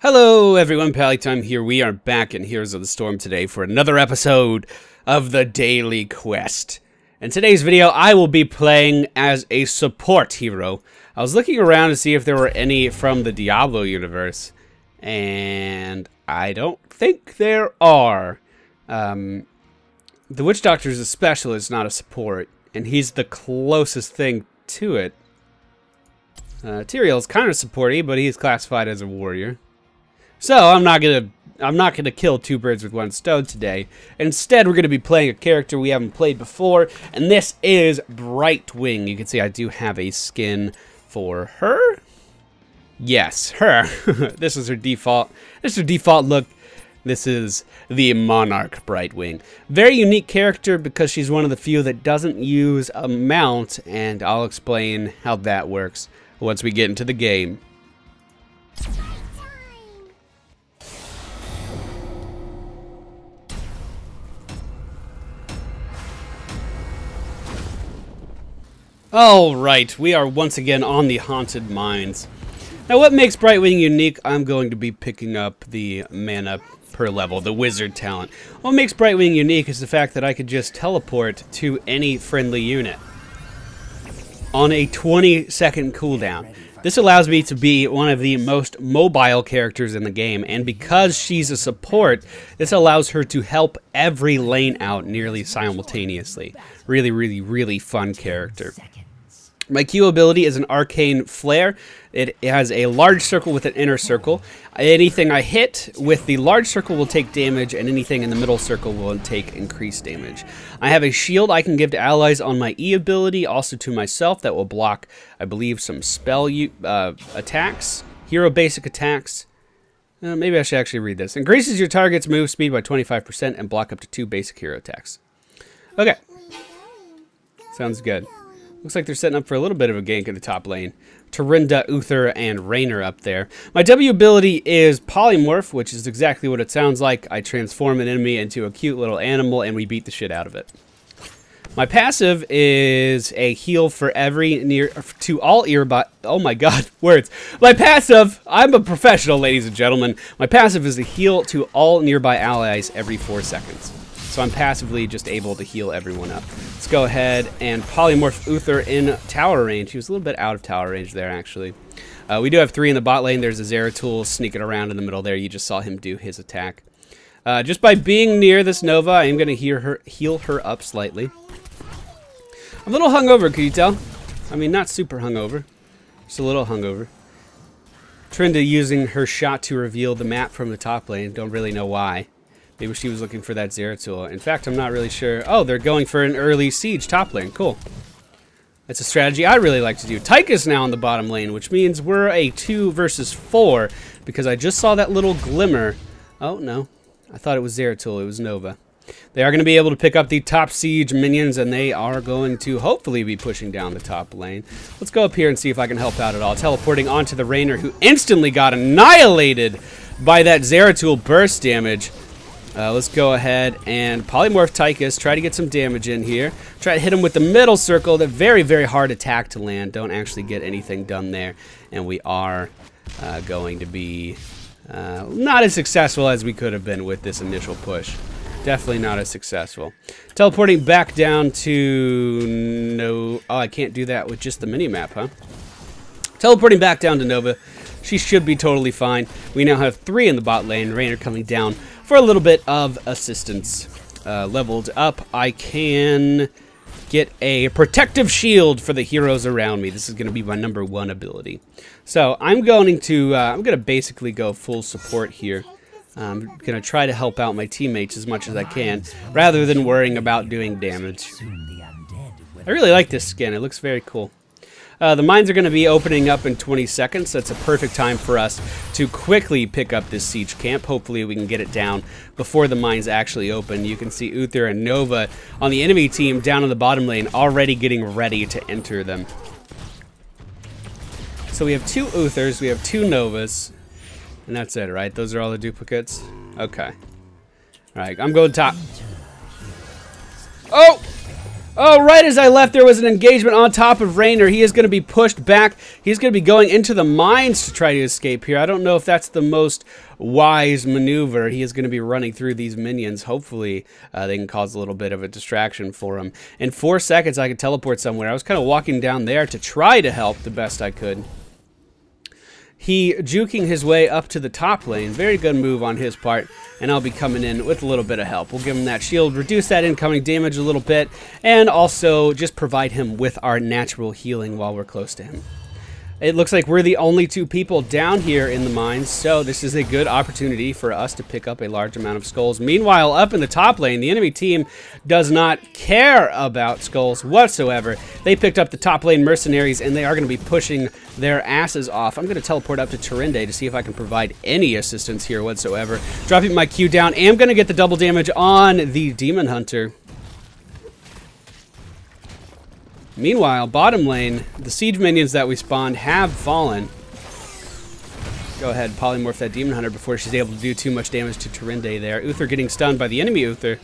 Hello everyone, Pallytime here. We are back in Heroes of the Storm today for another episode of the Daily Quest. In today's video, I will be playing as a support hero. I was looking around to see if there were any from the Diablo universe, and I don't think there are. The Witch Doctor is a specialist, not a support, and he's the closest thing to it. Tyrael is kind of supporty, but he's classified as a warrior. So I'm not gonna kill two birds with one stone today. Instead, we're gonna be playing a character we haven't played before, and this is Brightwing. You can see I do have a skin for her. Yes, her. This is her default. This is her default look. This is the Monarch Brightwing. Very unique character because she's one of the few that doesn't use a mount, and I'll explain how that works once we get into the game. Alright, we are once again on the Haunted Mines. Now what makes Brightwing unique, I'm going to be picking up the mana per level, the wizard talent. What makes Brightwing unique is the fact that I could just teleport to any friendly unit on a 20-second cooldown. This allows me to be one of the most mobile characters in the game, and because she's a support, this allows her to help every lane out nearly simultaneously. Really fun character. My Q ability is an Arcane Flare. It has a large circle with an inner circle. Anything I hit with the large circle will take damage, and anything in the middle circle will take increased damage. I have a shield I can give to allies on my E ability, also to myself, that will block, I believe, some spell attacks, hero basic attacks. Maybe I should actually read this. Increases your target's move speed by 25% and block up to 2 basic hero attacks. Okay. Sounds good. Looks like they're setting up for a little bit of a gank in the top lane. Tarinda, Uther, and Raynor up there. My W ability is Polymorph, which is exactly what it sounds like. I transform an enemy into a cute little animal, and we beat the shit out of it. My passive is a heal for to all earbot. Oh my god, words. My passive, I'm a professional, ladies and gentlemen. My passive is a heal to all nearby allies every 4 seconds. So I'm passively just able to heal everyone up. Let's go ahead and polymorph Uther in tower range. He was a little bit out of tower range there, actually. We do have 3 in the bot lane. There's a Zeratul sneaking around in the middle there. You just saw him do his attack. Just by being near this Nova, I am going to heal her up slightly. I'm a little hungover, can you tell? I mean, not super hungover. Just a little hungover. Tarinda using her shot to reveal the map from the top lane. Don't really know why. Maybe she was looking for that Zeratul. In fact, I'm not really sure. Oh, they're going for an early siege top lane. Cool. That's a strategy I really like to do. Tyka's now in the bottom lane, which means we're a 2 versus 4 because I just saw that little glimmer. Oh, no. I thought it was Zeratul. It was Nova. They are going to be able to pick up the top siege minions, and they are going to hopefully be pushing down the top lane. Let's go up here and see if I can help out at all. Teleporting onto the Raynor, who instantly got annihilated by that Zeratul burst damage. Let's go ahead and polymorph Tychus, try to get some damage in here. Try to hit him with the middle circle. They're very hard attack to land. Don't actually get anything done there. And we are going to be not as successful as we could have been with this initial push. Definitely not as successful. Teleporting back down to no. Oh, I can't do that with just the minimap, huh? Teleporting back down to Nova. She should be totally fine. We now have 3 in the bot lane. Raynor coming down for a little bit of assistance. Leveled up, I can get a protective shield for the heroes around me. This is going to be my #1 ability. So I'm going to basically go full support here. I'm going to try to help out my teammates as much as I can, rather than worrying about doing damage. I really like this skin. It looks very cool. The mines are going to be opening up in 20 seconds. That's a perfect time for us to quickly pick up this siege camp. Hopefully we can get it down before the mines actually open. You can see Uther and Nova on the enemy team down in the bottom lane already getting ready to enter them. So we have 2 Uthers, we have 2 Novas, and that's it, right? Those are all the duplicates? Okay. Alright, I'm going top. Oh! Oh, right as I left, there was an engagement on top of Raynor. He is going to be pushed back. He's going to be going into the mines to try to escape here. I don't know if that's the most wise maneuver. He is going to be running through these minions. Hopefully, they can cause a little bit of a distraction for him. In 4 seconds, I could teleport somewhere. I was kind of walking down there to try to help the best I could. He juking his way up to the top lane. Very good move on his part. And I'll be coming in with a little bit of help. We'll give him that shield, reduce that incoming damage a little bit, and also just provide him with our natural healing while we're close to him. It looks like we're the only 2 people down here in the mines, so this is a good opportunity for us to pick up a large amount of skulls. Meanwhile, up in the top lane, the enemy team does not care about skulls whatsoever. They picked up the top lane mercenaries, and they are going to be pushing their asses off. I'm going to teleport up to Turinde to see if I can provide any assistance here whatsoever. Dropping my Q down, am going to get the double damage on the Demon Hunter. Meanwhile, bottom lane, the siege minions that we spawned have fallen. Go ahead and polymorph that Demon Hunter before she's able to do too much damage to Turinde there. Uther getting stunned by the enemy Uther.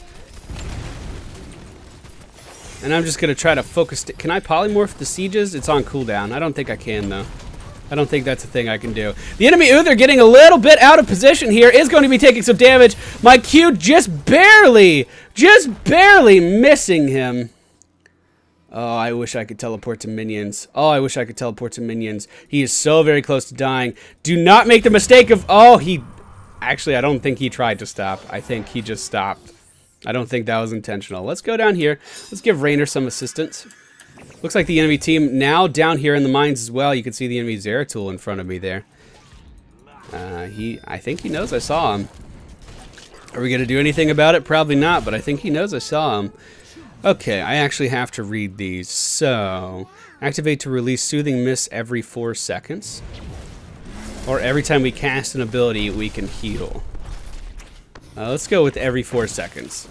And I'm just going to try to focus. Can I polymorph the sieges? It's on cooldown. I don't think I can, though. I don't think that's a thing I can do. The enemy Uther getting a little bit out of position here is going to be taking some damage. My Q just barely missing him. Oh, I wish I could teleport to minions. Oh, I wish I could teleport to minions. He is so very close to dying. Do not make the mistake of... Oh, he... Actually, I don't think he tried to stop. I think he just stopped. I don't think that was intentional. Let's go down here. Let's give Raynor some assistance. Looks like the enemy team now down here in the mines as well. You can see the enemy Zeratul in front of me there. I think he knows I saw him. Are we going to do anything about it? Probably not, but I think he knows I saw him. Okay, I actually have to read these. So, activate to release Soothing Mist every 4 seconds. Or every time we cast an ability, we can heal. Let's go with every 4 seconds.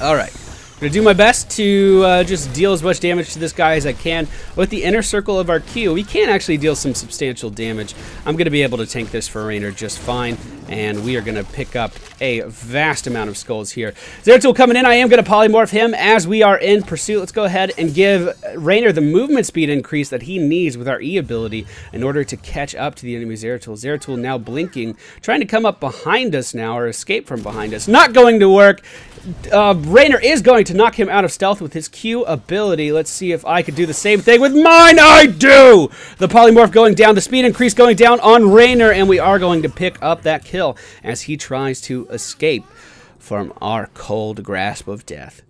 Alright. I'm going to do my best to just deal as much damage to this guy as I can. With the inner circle of our Q, we can actually deal some substantial damage. I'm going to be able to tank this for Raynor just fine. And we are going to pick up a vast amount of skulls here. Zeratul coming in. I am going to polymorph him as we are in pursuit. Let's go ahead and give Raynor the movement speed increase that he needs with our E ability in order to catch up to the enemy Zeratul. Zeratul now blinking, trying to come up behind us now or escape from behind us. Not going to work. Raynor is going to knock him out of stealth with his Q ability. Let's see if I could do the same thing with mine. I do! The polymorph going down, the speed increase going down on Raynor, and we are going to pick up that kill as he tries to escape from our cold grasp of death.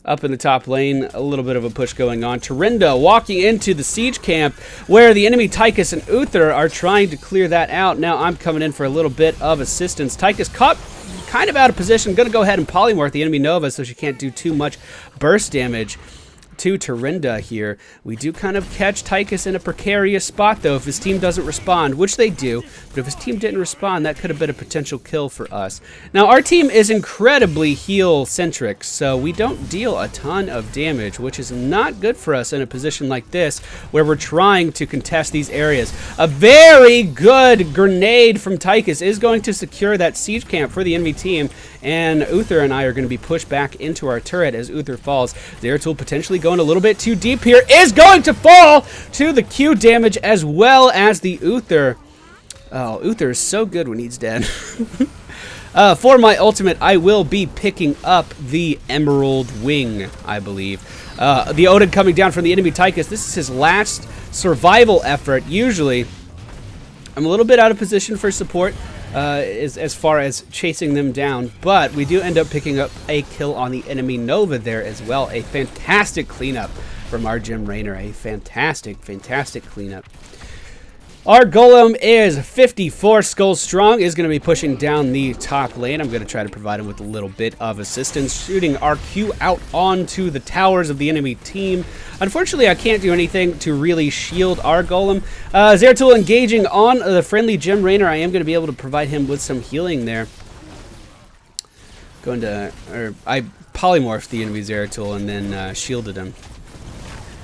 Up in the top lane, a little bit of a push going on. Turinde walking into the siege camp where the enemy Tychus and Uther are trying to clear that out. Now I'm coming in for a little bit of assistance. Tychus caught kind of out of position. Going to go ahead and polymorph the enemy Nova so she can't do too much burst damage to Turinde here. We do kind of catch Tychus in a precarious spot, though, if his team doesn't respond, which they do. But if his team didn't respond, that could have been a potential kill for us. Now, our team is incredibly heal-centric, so we don't deal a ton of damage, which is not good for us in a position like this, where we're trying to contest these areas. A very good grenade from Tychus is going to secure that siege camp for the enemy team, and Uther and I are going to be pushed back into our turret as Uther falls. Zeratul potentially going a little bit too deep here, is going to fall to the Q damage as well as the Uther. Oh, Uther is so good when he's dead. For my ultimate, I will be picking up the Emerald Wing, I believe. The Odin coming down from the enemy Tychus. This is his last survival effort. Usually, I'm a little bit out of position for support. As far as chasing them down, but we do end up picking up a kill on the enemy Nova there as well. A fantastic cleanup from our Gem Raynor. A fantastic cleanup. Our Golem is 54 skulls strong, is going to be pushing down the top lane. I'm going to try to provide him with a little bit of assistance, shooting our Q out onto the towers of the enemy team. Unfortunately, I can't do anything to really shield our Golem. Zeratul engaging on the friendly Gem Raynor. I am going to be able to provide him with some healing there. I polymorphed the enemy Zeratul and then shielded him.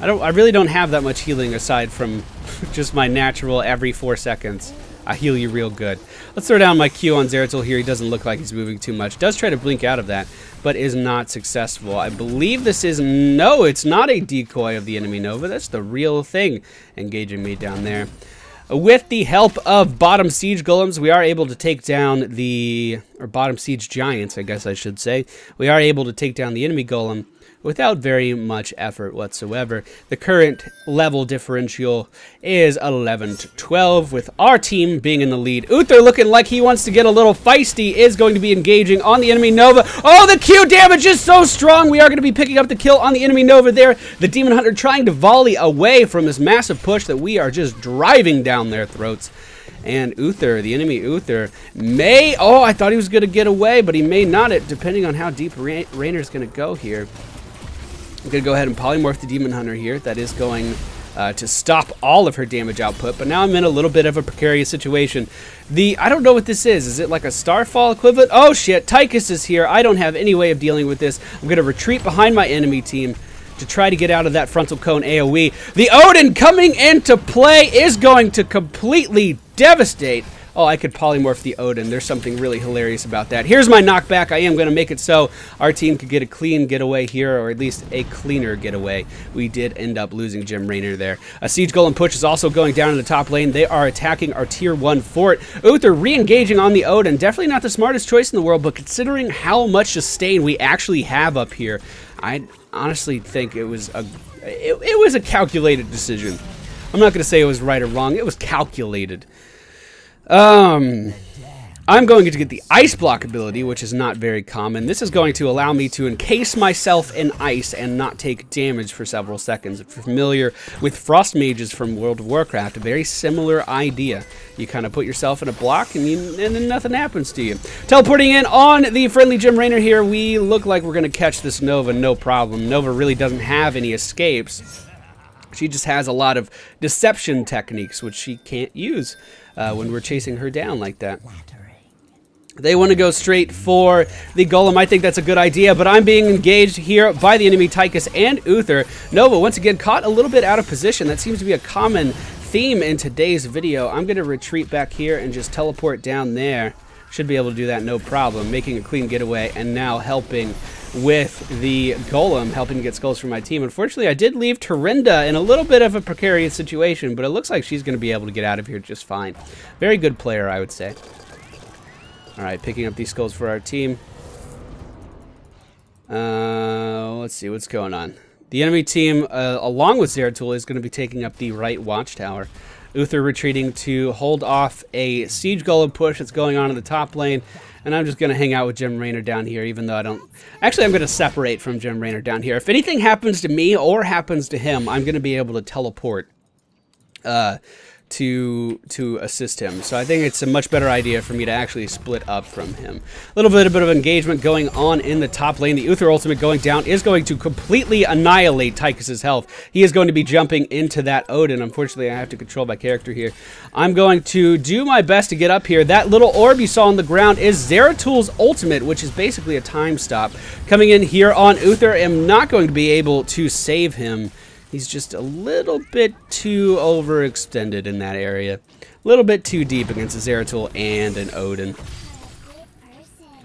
I really don't have that much healing aside from just my natural every 4 seconds. I heal you real good. Let's throw down my Q on Zeratul here. He doesn't look like he's moving too much. Does try to blink out of that, but is not successful. I believe this is... No, it's not a decoy of the enemy Nova. That's the real thing engaging me down there. With the help of bottom siege golems, we are able to take down the... Or bottom siege giants, I guess I should say. We are able to take down the enemy golem without very much effort whatsoever. The current level differential is 11 to 12, with our team being in the lead. Uther, looking like he wants to get a little feisty, is going to be engaging on the enemy Nova. Oh, the Q damage is so strong! We are going to be picking up the kill on the enemy Nova there. The Demon Hunter trying to volley away from this massive push that we are just driving down their throats. And Uther, the enemy Uther, may... Oh, I thought he was going to get away, but he may not, depending on how deep Rainer's going to go here. I'm going to go ahead and polymorph the Demon Hunter here. That is going to stop all of her damage output. But now I'm in a little bit of a precarious situation. I don't know what this is. Is it like a Starfall equivalent? Oh, shit. Tychus is here. I don't have any way of dealing with this. I'm going to retreat behind my enemy team to try to get out of that frontal cone AoE. The Odin coming into play is going to completely devastate. Oh, I could polymorph the Odin. There's something really hilarious about that. Here's my knockback. I am going to make it so our team could get a clean getaway here, or at least a cleaner getaway. We did end up losing Gem Rainer there. A Siege Golem push is also going down in the top lane. They are attacking our Tier 1 fort. Uther re-engaging on the Odin. Definitely not the smartest choice in the world, but considering how much sustain we actually have up here, I honestly think it was a calculated decision. I'm not going to say it was right or wrong. It was calculated. I'm going to get the Ice Block ability, which is not very common. This is going to allow me to encase myself in ice and not take damage for several seconds. If you're familiar with Frost Mages from World of Warcraft, a very similar idea. You kind of put yourself in a block and then nothing happens to you. Teleporting in on the friendly Gem Rainer here, we look like we're going to catch this Nova, no problem. Nova really doesn't have any escapes. She just has a lot of deception techniques, which she can't use when we're chasing her down like that. They want to go straight for the Golem. I think that's a good idea, but I'm being engaged here by the enemy Tychus and Uther. Nova, once again, caught a little bit out of position. That seems to be a common theme in today's video. I'm going to retreat back here and just teleport down there. Should be able to do that no problem. Making a clean getaway and now helping with the Golem, helping to get skulls for my team. Unfortunately, I did leave Tarinda in a little bit of a precarious situation, but it looks like she's going to be able to get out of here just fine. Very good player, I would say. All right, picking up these skulls for our team. Let's see what's going on. The enemy team, along with Zeratul, is going to be taking up the right watchtower. Uther retreating to hold off a Siege Golem push that's going on in the top lane. And I'm just going to hang out with Gem Rainer down here, even though I don't... Actually, I'm going to separate from Gem Rainer down here. If anything happens to me or happens to him, I'm going to be able to teleport to assist him. So I think it's a much better idea for me to actually split up from him. A little bit of engagement going on in the top lane. The Uther ultimate going down is going to completely annihilate Tychus's health. He is going to be jumping into that Odin. Unfortunately, I have to control my character here. I'm going to do my best to get up here. That little orb you saw on the ground is Zeratul's ultimate, which is basically a time stop. Coming in here on Uther, I'm not going to be able to save him. He's just a little bit too overextended in that area. A little bit too deep against a Zeratul and an Odin.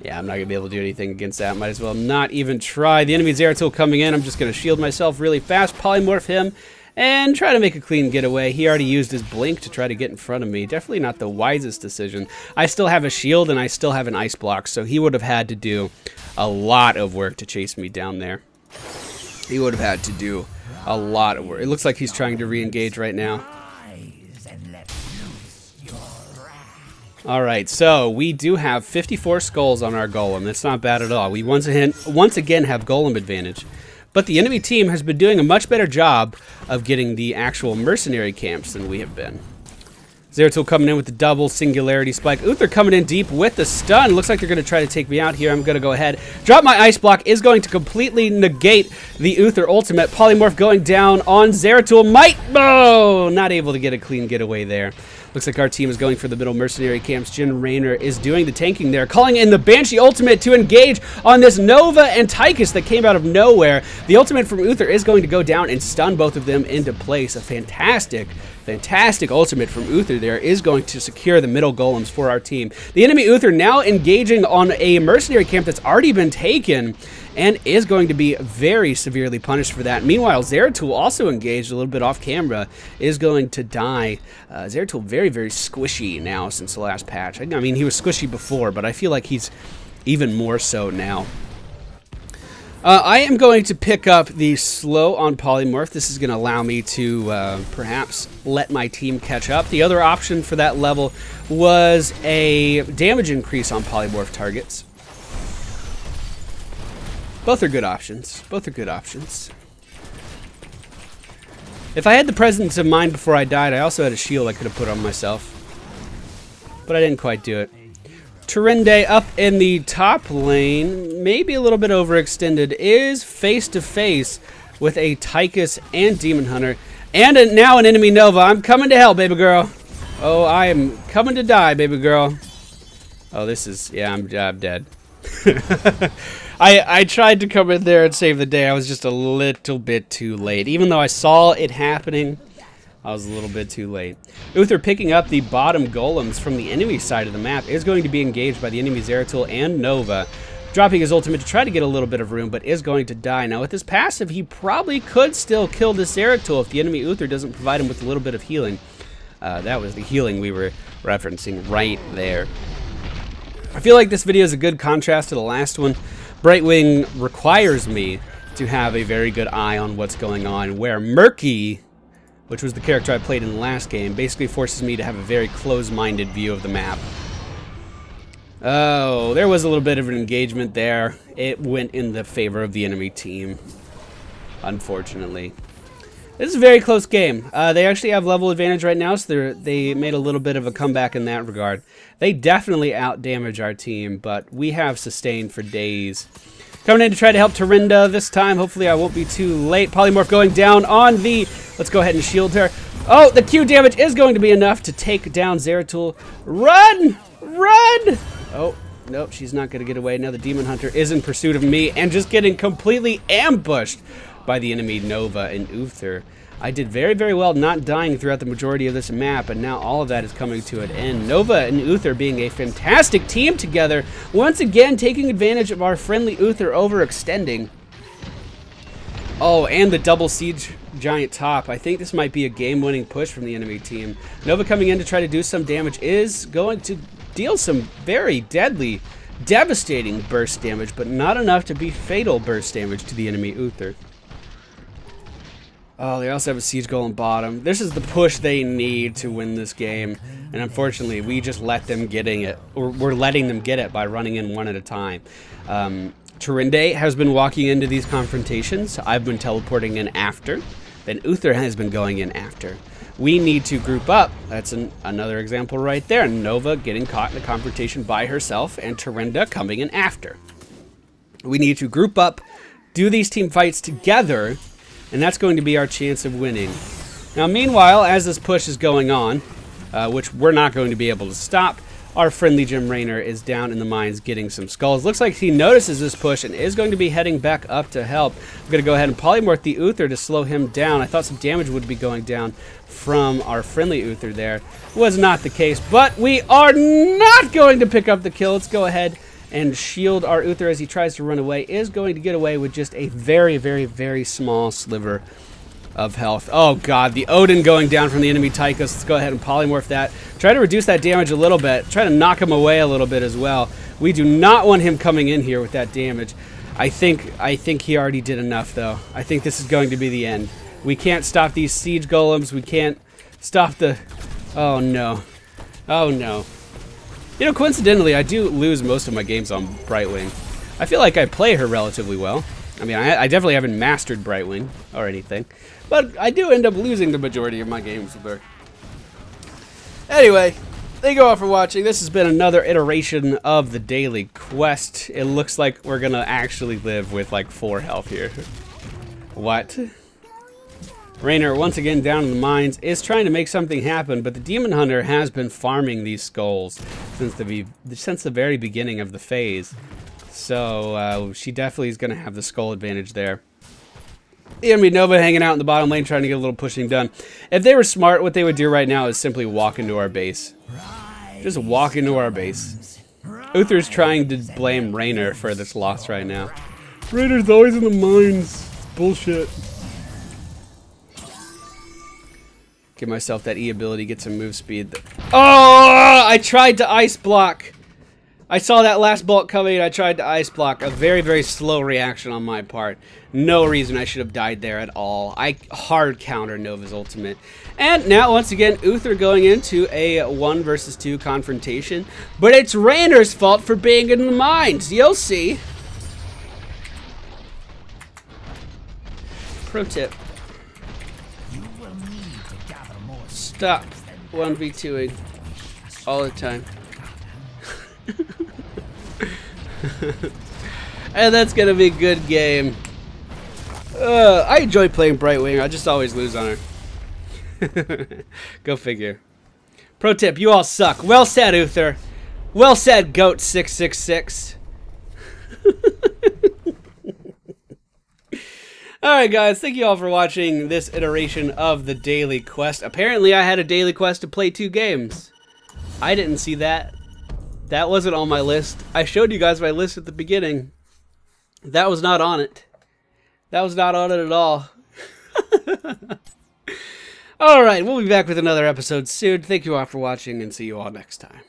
Yeah, I'm not going to be able to do anything against that. Might as well not even try. The enemy Zeratul coming in. I'm just going to shield myself really fast, polymorph him, and try to make a clean getaway. He already used his blink to try to get in front of me. Definitely not the wisest decision. I still have a shield, and I still have an ice block, so he would have had to do a lot of work to chase me down there. He would have had to do a lot of work. It looks like he's trying to re-engage right now. Alright, so we do have 54 skulls on our Golem. That's not bad at all. We once again have Golem advantage. But the enemy team has been doing a much better job of getting the actual mercenary camps than we have been. Zeratul coming in with the double singularity spike. Uther coming in deep with the stun. Looks like they're going to try to take me out here. I'm going to go ahead. Drop my ice block is going to completely negate the Uther ultimate. Polymorph going down on Zeratul. Might, oh, not able to get a clean getaway there. Looks like our team is going for the middle mercenary camps. Jin Raynor is doing the tanking there, calling in the Banshee ultimate to engage on this Nova and Tychus that came out of nowhere. The ultimate from Uther is going to go down and stun both of them into place. A fantastic ultimate from Uther there is going to secure the middle golems for our team. The enemy Uther now engaging on a mercenary camp that's already been taken and is going to be very severely punished for that. Meanwhile, Zeratul, also engaged a little bit off camera, is going to die. Zeratul very, very squishy now since the last patch. I mean, he was squishy before, but I feel like he's even more so now. I am going to pick up the slow on Polymorph. This is going to allow me to perhaps let my team catch up. The other option for that level was a damage increase on Polymorph targets. Both are good options. Both are good options. If I had the presence of mind before I died, I also had a shield I could have put on myself. But I didn't quite do it. Turinde up in the top lane, maybe a little bit overextended, is face to face with a Tychus and Demon Hunter. And now an enemy Nova. I'm coming to hell, baby girl. Oh, I am coming to die, baby girl. Oh, this is... yeah, I'm dead. I tried to come in there and save the day. I was just a little bit too late. Even though I saw it happening, I was a little bit too late. Uther picking up the bottom golems from the enemy side of the map is going to be engaged by the enemy Zeratul and Nova, dropping his ultimate to try to get a little bit of room, but is going to die. Now with his passive, he probably could still kill this Zeratul if the enemy Uther doesn't provide him with a little bit of healing. That was the healing we were referencing right there. I feel like this video is a good contrast to the last one. Brightwing requires me to have a very good eye on what's going on, where Murky, which was the character I played in the last game, basically forces me to have a very close-minded view of the map. Oh, there was a little bit of an engagement there. It went in the favor of the enemy team, unfortunately. This is a very close game. They actually have level advantage right now, so they made a little bit of a comeback in that regard. They definitely out-damage our team, but we have sustained for days. Coming in to try to help Turinda this time. Hopefully I won't be too late. Polymorph going down on the... let's go ahead and shield her. Oh, the Q damage is going to be enough to take down Zeratul. Run! Run! Oh, nope, she's not going to get away. Now the Demon Hunter is in pursuit of me and just getting completely ambushed by the enemy Nova and Uther. I did very, very well not dying throughout the majority of this map, and now all of that is coming to an end. Nova and Uther being a fantastic team together, once again taking advantage of our friendly Uther overextending. Oh, and the double siege giant top. I think this might be a game-winning push from the enemy team. Nova coming in to try to do some damage is going to deal some very deadly, devastating burst damage, but not enough to be fatal burst damage to the enemy Uther. Oh, they also have a Siege Golem bottom. This is the push they need to win this game. And unfortunately, we just let them getting it. Or we're letting them get it by running in one at a time. Turinde has been walking into these confrontations. I've been teleporting in after. Then Uther has been going in after. We need to group up. That's another example right there. Nova getting caught in a confrontation by herself and Turinde coming in after. We need to group up, do these team fights together, and that's going to be our chance of winning. Now, meanwhile, as this push is going on, which we're not going to be able to stop, our friendly Jim Raynor is down in the mines getting some skulls. Looks like he notices this push and is going to be heading back up to help. I'm going to go ahead and polymorph the Uther to slow him down. I thought some damage would be going down from our friendly Uther there. Was not the case, but we are not going to pick up the kill. Let's go ahead and shield our Uther as he tries to run away. Is going to get away with just a very, very, very small sliver of health. Oh god, the Odin going down from the enemy Tychus. Let's go ahead and polymorph that. Try to reduce that damage a little bit. Try to knock him away a little bit as well. We do not want him coming in here with that damage. I think he already did enough though. I think this is going to be the end. We can't stop these siege golems. We can't stop the... oh no. Oh no. You know, coincidentally, I do lose most of my games on Brightwing. I feel like I play her relatively well. I mean, I definitely haven't mastered Brightwing or anything. But I do end up losing the majority of my games with her. Anyway, thank you all for watching. This has been another iteration of the daily quest. It looks like we're going to actually live with like 4 health here. What? Raynor, once again down in the mines, is trying to make something happen, but the Demon Hunter has been farming these skulls since the very beginning of the phase. So she definitely is going to have the skull advantage there. Enemy Nova hanging out in the bottom lane trying to get a little pushing done. If they were smart, what they would do right now is simply walk into our base. Just walk into our base. Uther's trying to blame Raynor for this loss right now. Raynor's always in the mines. It's bullshit. Give myself that E ability, get some move speed. Oh! I tried to ice block. I saw that last bolt coming and I tried to ice block. A very, very slow reaction on my part. No reason I should have died there at all. I hard counter Nova's ultimate. And now, once again, Uther going into a 1 versus 2 confrontation. But it's Raynor's fault for being in the mines. You'll see. Pro tip. Stop 1v2ing all the time. And that's gonna be a good game. I enjoy playing Brightwing. I just always lose on her. Go figure. Pro tip, you all suck. Well said, Uther. Well said, Goat666. Alright guys, thank you all for watching this iteration of the daily quest. Apparently I had a daily quest to play 2 games. I didn't see that. That wasn't on my list. I showed you guys my list at the beginning. That was not on it. That was not on it at all. Alright, we'll be back with another episode soon. Thank you all for watching and see you all next time.